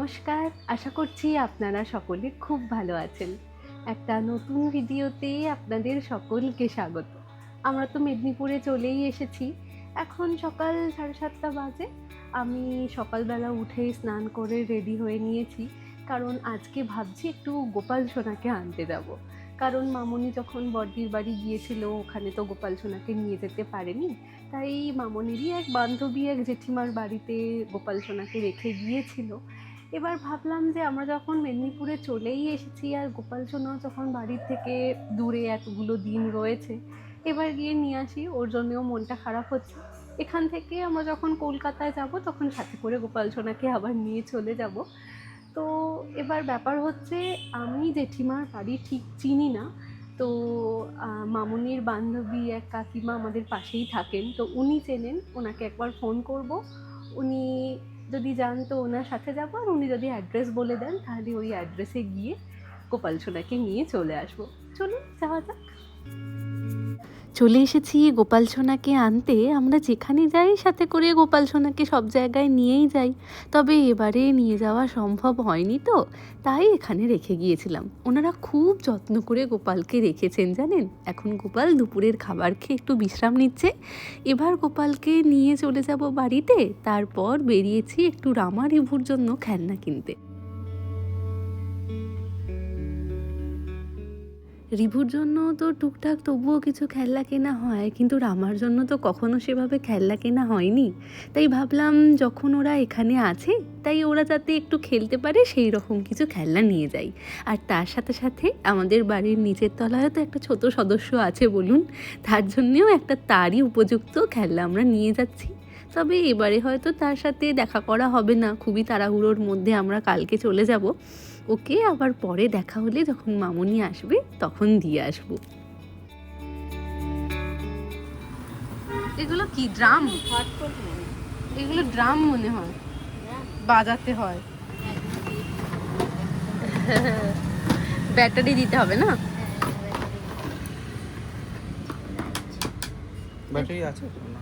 নমস্কার, আশা করছি আপনারা সকলে খুব ভালো আছেন। একটা নতুন ভিডিওতে আপনাদের সকলকে স্বাগত। আমরা তো মেদিনীপুরে চলেই এসেছি। এখন সকাল 7:30 বাজে। আমি সকালবেলা উঠেই স্নান করে রেডি হয়ে নিয়েছি। কারণ আজকে ভাবছি একটু গোপাল সোনাকে আনতে যাবো। কারণ মামুনি যখন বড়দির বাড়ি গিয়েছিল ওখানে তো গোপাল সোনাকে নিয়ে যেতে পারেনি। তাই মামনিরই এক বান্ধবী এক জেঠিমার বাড়িতে গোপাল সোনাকে রেখে গিয়েছিল। এবার ভাবলাম যে আমরা যখন মেদিনীপুরে চলেই এসেছি আর গোপাল সোনাও যখন বাড়ির থেকে দূরে এতগুলো দিন রয়েছে, এবার গিয়ে নিয়ে আসি। ওর জন্যও মনটা খারাপ হচ্ছে। এখান থেকে আমরা যখন কলকাতায় যাব তখন সাথে করে গোপাল সোনাকে আবার নিয়ে চলে যাব। তো এবার ব্যাপার হচ্ছে আমি জেঠিমার বাড়ি ঠিক চিনি না। তো মামুনির বান্ধবী এক কাকিমা আমাদের পাশেই থাকেন, তো উনি চেনেন। ওনাকে একবার ফোন করব, উনি যদি যান তো ওনার সাথে যাবো, আর উনি যদি অ্যাড্রেস বলে দেন তাহলে ওই অ্যাড্রেসে গিয়ে গোপাল সোনাকে নিয়ে চলে আসবো। চলুন যাওয়া যাক। চলে এসেছি গোপাল সোনাকে আনতে। আমরা যেখানে যাই সাথে করে গোপাল সোনাকে সব জায়গায় নিয়েই যাই, তবে এবারে নিয়ে যাওয়া সম্ভব হয়নি, তো তাই এখানে রেখে গিয়েছিলাম। ওনারা খুব যত্ন করে গোপালকে রেখেছেন জানেন। এখন গোপাল দুপুরের খাবার খেয়ে একটু বিশ্রাম নিচ্ছে। এবার গোপালকে নিয়ে চলে যাব বাড়িতে। তারপর বেরিয়েছি একটু রামা রিভুর জন্য খেলনা কিনতে। রিভুর জন্য তো টুকটাক তবুও কিছু খেলনা কেনা হয়, কিন্তু রামার জন্য তো কখনো সেভাবে খেলনা কেনা হয়নি। তাই ভাবলাম যখন ওরা এখানে আছে, তাই ওরা যাতে একটু খেলতে পারে সেই রকম কিছু খেলনা নিয়ে যাই। আর তার সাথে সাথে আমাদের বাড়ির নিচের তলায় তো একটা ছোট সদস্য আছে বলুন, তার জন্যেও একটা তারই উপযুক্ত খেলনা আমরা নিয়ে যাচ্ছি। তবে এবারে হয়তো তার সাথে দেখা করা হবে না, খুবই তাড়াহুড়োর মধ্যে আমরা কালকে চলে যাব। ওকে আবার পরে দেখা হলে যখন মামুনি আসবে তখন দিয়ে আসবো। এগুলো কি ড্রাম? এগুলো ড্রাম মনে হয়, বাজাতে হয়। ব্যাটারি দিতে হবে না? ব্যাটারি আছে তো না?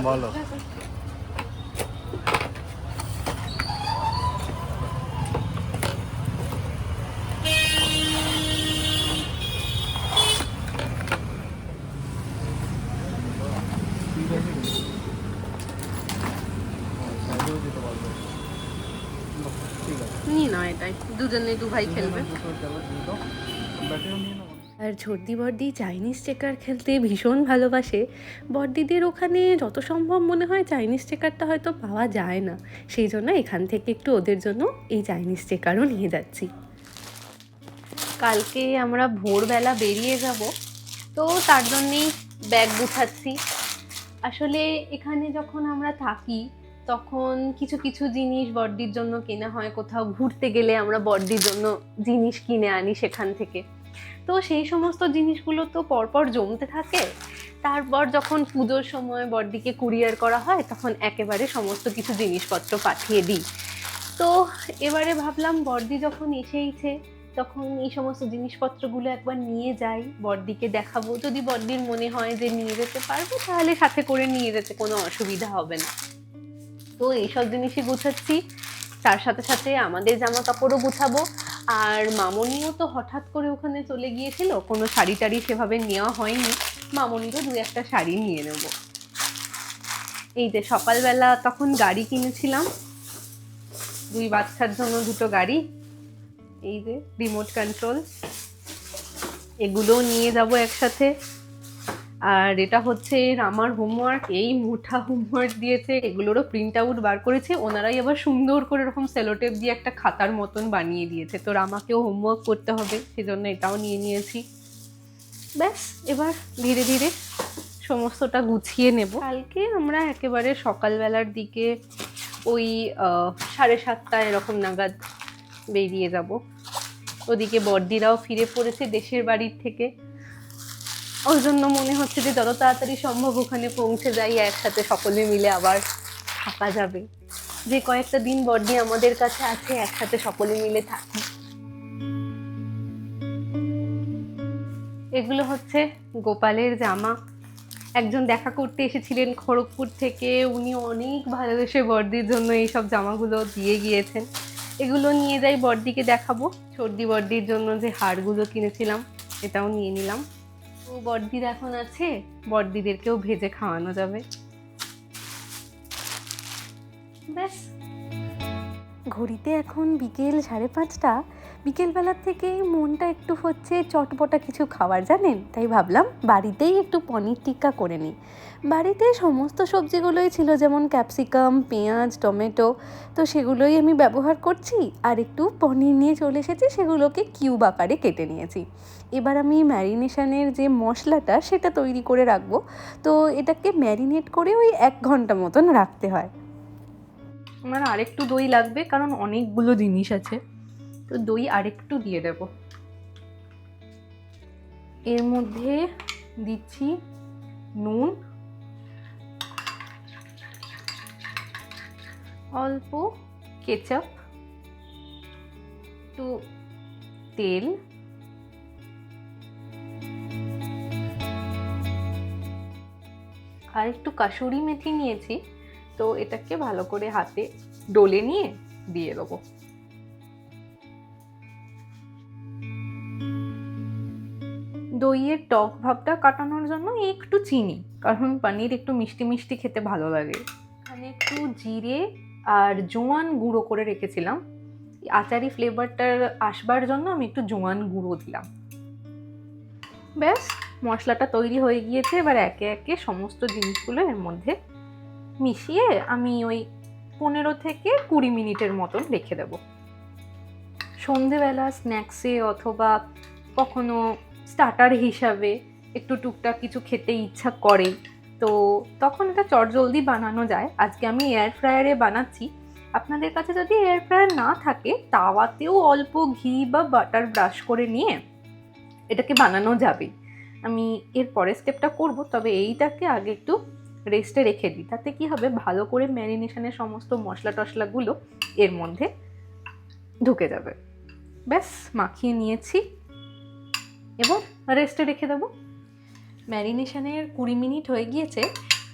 বলো। নিয়ে নাও, এটাই দুজনে দু ভাই খেলবে। আর ঝর্দি বর্দি চাইনিজ চেকার খেলতে ভীষণ ভালোবাসে। বর্দিদের ওখানে যত সম্ভব মনে হয় চাইনিজ চেকারটা হয়তো পাওয়া যায় না, সেই জন্য এখান থেকে একটু ওদের জন্য এই চাইনিজ চেকারও নিয়ে যাচ্ছি। কালকে আমরা ভোরবেলা বেরিয়ে যাব, তো তার জন্যেই ব্যাগ গুছাচ্ছি। আসলে এখানে যখন আমরা থাকি তখন কিছু কিছু জিনিস বড়দির জন্য কেনা হয়। কোথাও ঘুরতে গেলে আমরা বড়দির জন্য জিনিস কিনে আনি সেখান থেকে। তো সেই সমস্ত জিনিসগুলো তো পরপর জমতে থাকে। তারপর যখন পুজোর সময় বড়দিকে কুরিয়ার করা হয় তখন একেবারে সমস্ত কিছু জিনিসপত্র পাঠিয়ে দিই। তো এবারে ভাবলাম বড়দি যখন এসেইছে তখন এই সমস্ত জিনিসপত্রগুলো একবার নিয়ে যাই, বড়দিকে দেখাবো। যদি বড়দির মনে হয় যে নিয়ে যেতে পারবো তাহলে সাথে করে নিয়ে যেতে কোনো অসুবিধা হবে না। তো এইসব জিনিসই গুছাচ্ছি, তার সাথে সাথে আমাদের জামা কাপড়ও গুছাবো। আর মামনিও তো হঠাৎ করে ওখানে চলে গিয়েছিল, কোনো শাড়ি টাড়ি সেভাবে নেওয়া হয়নি। মামনিরও দু একটা শাড়ি নিয়ে নেব। এই যে সকালবেলা তখন গাড়ি কিনেছিলাম, দুই বাচ্চার জন্য দুটো গাড়ি। এই যে রিমোট কন্ট্রোল, এগুলোও নিয়ে যাব একসাথে। আর এটা হচ্ছে আমার হোমওয়ার্ক, এই মুঠা হোমওয়ার্ক দিয়েছে, এগুলোরও প্রিন্ট আউট বার করেছে ওনারাই, আবার সুন্দর করে এরকম সেলোটেপ দিয়ে একটা খাতার মতন বানিয়ে দিয়েছে। তো আমাকেও হোমওয়ার্ক করতে হবে, সেজন্য এটাও নিয়ে নিয়েছি। ব্যাস এবার ধীরে ধীরে সমস্তটা গুছিয়ে নেব। কালকে আমরা একেবারে সকালবেলার দিকে ওই 7:30 এরকম নাগাদ বেরিয়ে যাব। ওদিকে বড়দিরাও ফিরে পড়েছে দেশের বাড়ির থেকে। ওই জন্য মনে হচ্ছে যে যত তাড়াতাড়ি সম্ভব ওখানে পৌঁছে যাই, একসাথে সকলে মিলে আবার থাকা যাবে। যে কয়েকটা দিন বড়দি আমাদের কাছে আছে, একসাথে সকলে মিলে থাকি। এগুলো হচ্ছে গোপালের জামা। একজন দেখা করতে এসেছিলেন খড়গপুর থেকে, উনি অনেক ভালোবেসে বড়দির জন্য এইসব জামাগুলো দিয়ে গিয়েছেন। এগুলো নিয়ে যাই বড়দিকে দেখাবো। সর্দি বড়দির জন্য যে হারগুলো কিনেছিলাম এটাও নিয়ে নিলাম। তো বড়দির এখন আছে, বড়দিদেরকেও ভেজে খাওয়ানো যাবে। ব্যাস। ঘড়িতে এখন বিকেল 5:30। বিকেলবেলার থেকেই মনটা একটু হচ্ছে চটপটা কিছু খাবার, জানেন, তাই ভাবলাম বাড়িতেই একটু পনির টিক্কা করে নিই। বাড়িতে সমস্ত সবজিগুলোই ছিল, যেমন ক্যাপসিকাম, পেঁয়াজ, টমেটো, তো সেগুলোই আমি ব্যবহার করছি। আর একটু পনির নিয়ে চলে এসেছি, সেগুলোকে কিউব আকারে কেটে নিয়েছি। এবার আমি ম্যারিনেশনের যে মশলাটা সেটা তৈরি করে রাখবো। তো এটাকে ম্যারিনেট করে ওই 1 ঘন্টা মতন রাখতে হয়। আমার আরেকটু দই লাগবে, কারণ অনেকগুলো জিনিস আছে, তো দই আরেকটু দিয়ে দেব। এর মধ্যে দিচ্ছি নুন, অল্প কেচাপ, একটু তেল, আর একটু কাসুরি মেথি নিয়েছি। তো এটাকে ভালো করে হাতে ডলে নিয়ে দিয়ে দেবো। দইয়ের টক ভাবটা কাটানোর জন্য একটু চিনি, কারণ পনির একটু মিষ্টি মিষ্টি খেতে ভালো লাগে। এখানে একটু জিরে আর জোয়ান গুঁড়ো করে রেখেছিলাম, আচারি ফ্লেভারটার আসবার জন্য আমি একটু জোয়ান গুঁড়ো দিলাম। ব্যাস, মশলাটা তৈরি হয়ে গিয়েছে। এবার একে একে সমস্ত জিনিসগুলো এর মধ্যে মিশিয়ে আমি ওই 15 থেকে 20 মিনিটের মতন রেখে দেব। সন্ধেবেলা স্ন্যাক্সে অথবা কখনো স্টার্টার হিসাবে একটু টুকটাক কিছু খেতে ইচ্ছা করে, তো তখন এটা চটজলদি বানানো যায়। আজকে আমি এয়ার ফ্রায়ারে বানাচ্ছি। আপনাদের কাছে যদি এয়ার ফ্রায়ার না থাকে, তাওয়াতেও অল্প ঘি বা বাটার ব্রাশ করে নিয়ে এটাকে বানানো যাবে। আমি এর পরের স্টেপটা করব, তবে এইটাকে আগে একটু রেস্টে রেখে দিই। তাতে কি হবে, ভালো করে ম্যারিনেশনের সমস্ত মশলা টশলাগুলো এর মধ্যে ঢুকে যাবে। ব্যাস, মাখিয়ে নিয়েছি, এবার রেস্টে রেখে দেবো। ম্যারিনেশনের 20 মিনিট হয়ে গিয়েছে।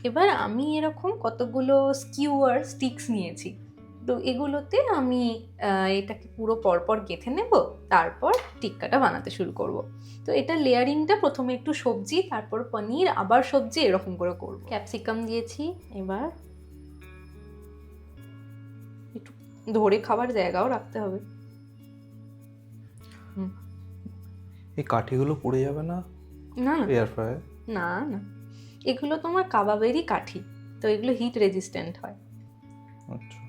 এবার আমি এরকম কতগুলো স্কিউয়ার স্টিক্স নিয়েছি, তো এগুলোতে আমি এটাকে পুরো পরপর গেঁথে নেব, তারপর টিক্কাটা বানাতে শুরু করব। তো এটা লেয়ারিংটা প্রথমে একটু সবজি, তারপর পনির, আবার সবজি, এরকম করে করব। ক্যাপসিকাম দিয়েছি, এবার একটু ধরে খাবার জায়গাও রাখতে হবে। এই কাঠিগুলো পুড়ে যাবে না না এয়ার ফ্রায়ার? না না, এগুলো তোমার কাবাবেরই কাঠি, তো এগুলো হিট রেজিস্ট্যান্ট হয়। আচ্ছা,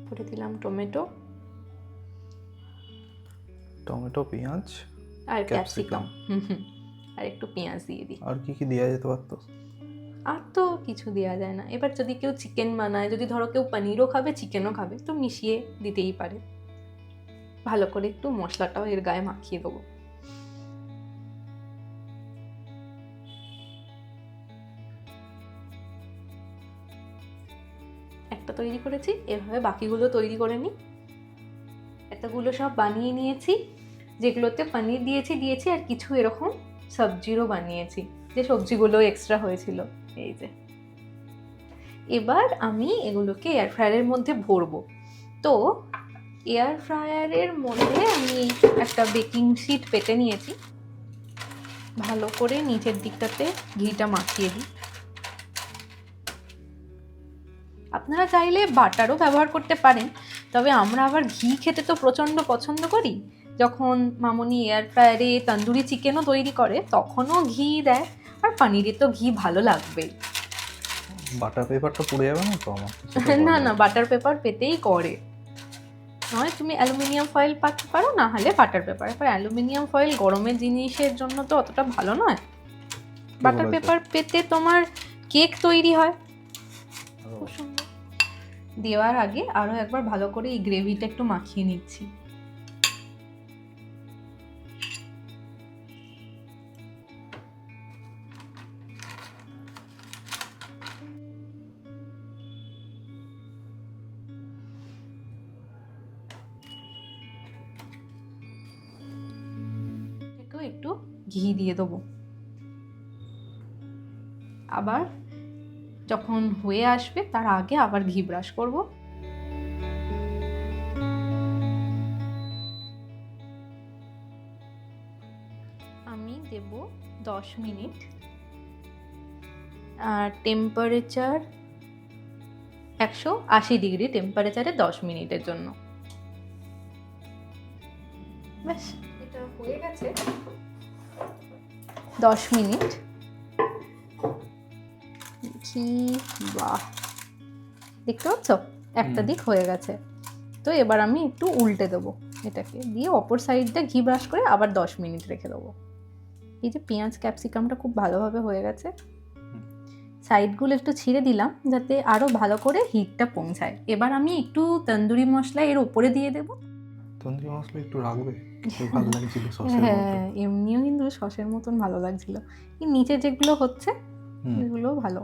করে দিলাম টমেটো, টমেটো, পেঁয়াজ আর ক্যাপসিকাম। ক্যাপসিকাম, আর একটু পেঁয়াজ দিয়ে দিই। আর কি কি দেওয়া যেতে পারতো? আর তো কিছু দেওয়া যায় না। এবার যদি কেউ চিকেন বানায়, যদি ধরো কেউ পনিরও খাবে চিকেনও খাবে, তো মিশিয়ে দিতেই পারে। ভালো করে একটু মশলাটাও এর গায়ে মাখিয়ে দেবো। একটা তৈরি করেছি, এভাবে বাকিগুলো তৈরি করে নিই। এতগুলো সব বানিয়ে নিয়েছি, যেগুলোতে পনির দিয়েছি আর কিছু এরকম সবজিরও বানিয়েছি, যে সবজিগুলো এক্সট্রা হয়েছিল। এই যে, এবার আমি এগুলোকে এয়ার ফ্রায়ারের মধ্যে ভরবো। তো এয়ার ফ্রায়ারের মধ্যে আমি একটা বেকিং শিট পেতে নিয়েছি, ভালো করে নিচের দিকটাতে ঘিটা মাখিয়ে দিই। আপনারা চাইলে বাটারও ব্যবহার করতে পারেন, তবে আমরা আবার ঘি খেতে তো প্রচণ্ড পছন্দ করি। যখন মামনি এয়ার ফ্রায়ারে তন্দুরি চিকেনও তৈরি করে, তখনও ঘি দেয়, আর পনিরে তো ঘি ভালো লাগবেই। বাটার পেপারটা পুড়ে যাবে না তো আমার? না না, বাটার পেপার পেতেই করে। নয় তুমি অ্যালুমিনিয়াম ফয়েল পাততে পারো, না হলে বাটার পেপার। এবার অ্যালুমিনিয়াম ফয়েল গরমের জিনিসের জন্য তো অতটা ভালো নয়। বাটার পেপার পেতে তোমার কেক তৈরি হয় খুব সুন্দর। দেওয়ার আগে আরও একবার ভালো করে এই গ্রেভিটা একটু মাখিয়ে নিচ্ছি। একটু ঘি দিয়ে দেবো। আবার যখন হয়ে আসবে তার আগে আবার ঘি ব্রাশ করব। আমি দেব 10 মিনিট, আর টেম্পারেচার 180 ডিগ্রি টেম্পারেচারে 10 মিনিটের জন্য। ব্যাস, এটা হয়ে গেছে 10 মিনিট। ঘি, বাহ, দেখতে পাচ্ছ একটা দিক হয়ে গেছে। তো এবার আমি একটু উল্টে দেবো এটাকে, দিয়ে অপর সাইডটা ঘি ব্রাশ করে আবার 10 মিনিট রেখে দেবো। এই যে পেঁয়াজ ক্যাপসিকামটা খুব ভালোভাবে হয়ে গেছে। সাইডগুলো একটু ছিঁড়ে দিলাম যাতে আরও ভালো করে হিটটা পৌঁছায়। এবার আমি একটু তন্দুরি মশলা এর ওপরে দিয়ে দেবো। তন্দুরি মশলা একটু রাখবে, ভালো লাগছিল সসের হ্যাঁ, মতো। এমনিও কিন্তু সসের মতন ভালো লাগছিল। এই নিচে যেগুলো হচ্ছে এগুলো ভালো।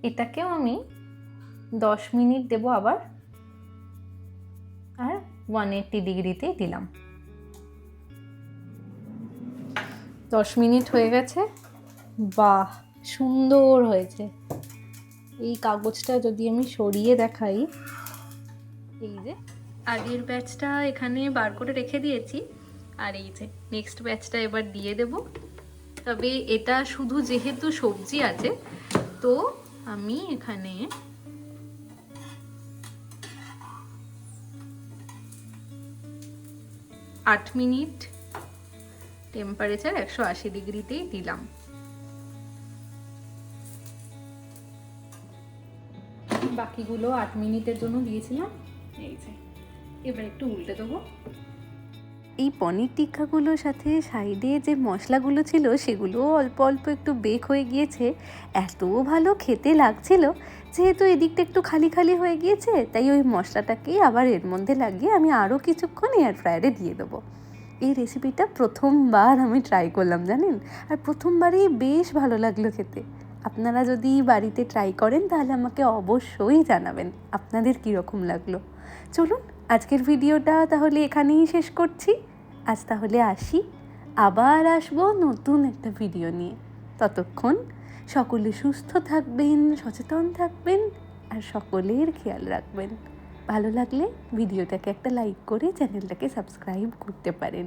এটাকেও আমি 10 মিনিট দেবো আবার, আর 180 ডিগ্রিতেই দিলাম। 10 মিনিট হয়ে গেছে। বাহ, সুন্দর হয়েছে। এই কাগজটা যদি আমি সরিয়ে দেখাই, এই যে আগের ব্যাচটা এখানে বার করে রেখে দিয়েছি, আর এই যে নেক্সট ব্যাচটা এবার দিয়ে দেব। তবে এটা শুধু যেহেতু সবজি আছে, তো আমি এখানে আট মিনিট টেম্পারেচার 180 ডিগ্রিতেই দিলাম। বাকিগুলো 8 মিনিটের জন্য দিয়েছিলাম। এই যে এবার একটু উল্টে দেবো। এই পনির টিক্কাগুলোর সাথে সাইডে যে মশলাগুলো ছিল সেগুলো অল্প অল্প একটু বেক হয়ে গিয়েছে। এত ভালো খেতে লাগছিল, যেহেতু এদিকটা একটু খালি খালি হয়ে গিয়েছে, তাই ওই মশলাটাকেই আবার এর মধ্যে লাগিয়ে আমি আরও কিছুক্ষণ এয়ার ফ্রায়ারে দিয়ে দেবো। এই রেসিপিটা প্রথমবার আমি ট্রাই করলাম জানেন, আর প্রথমবারেই বেশ ভালো লাগলো খেতে। আপনারা যদি বাড়িতে ট্রাই করেন তাহলে আমাকে অবশ্যই জানাবেন আপনাদের কীরকম লাগলো। চলুন আজকের ভিডিওটা তাহলে এখানেই শেষ করছি। আজ তাহলে আসি, আবার আসবো নতুন একটা ভিডিও নিয়ে। ততক্ষণ সকলে সুস্থ থাকবেন, সচেতন থাকবেন, আর সকলের খেয়াল রাখবেন। ভালো লাগলে ভিডিওটাকে একটা লাইক করে চ্যানেলটাকে সাবস্ক্রাইব করতে পারেন।